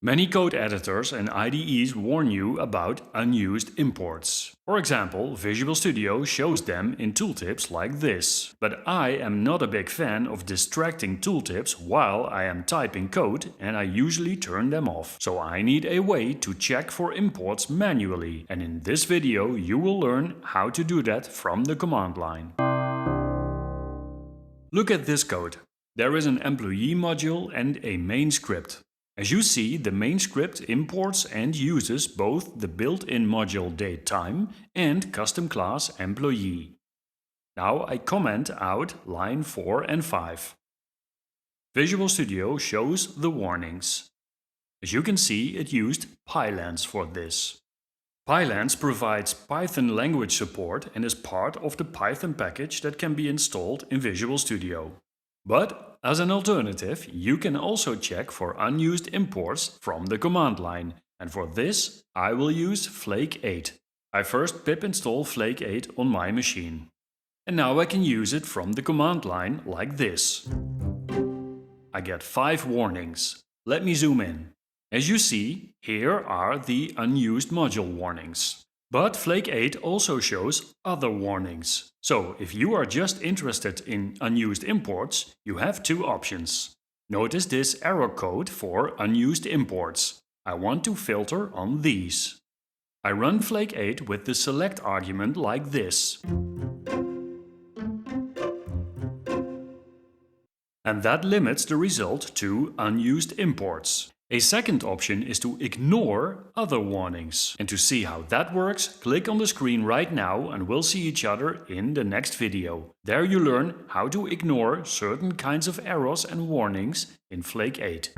Many code editors and IDEs warn you about unused imports. For example, Visual Studio shows them in tooltips like this. But I am not a big fan of distracting tooltips while I am typing code, and I usually turn them off. So I need a way to check for imports manually, and in this video you will learn how to do that from the command line. Look at this code. There is an employee module and a main script. As you see, the main script imports and uses both the built-in module datetime and custom class employee. Now I comment out line 4 and 5. Visual Studio shows the warnings. As you can see, it used Pylance for this. Pylance provides Python language support and is part of the Python package that can be installed in Visual Studio. But as an alternative, you can also check for unused imports from the command line, and for this I will use Flake8. I first pip install Flake8 on my machine. And now I can use it from the command line like this. I get 5 warnings. Let me zoom in. As you see, here are the unused module warnings. But Flake8 also shows other warnings. So if you are just interested in unused imports, you have 2 options. Notice this error code for unused imports. I want to filter on these. I run Flake8 with the select argument like this. And that limits the result to unused imports. A second option is to ignore other warnings. And to see how that works, click on the screen right now and we'll see each other in the next video. There you learn how to ignore certain kinds of errors and warnings in Flake8.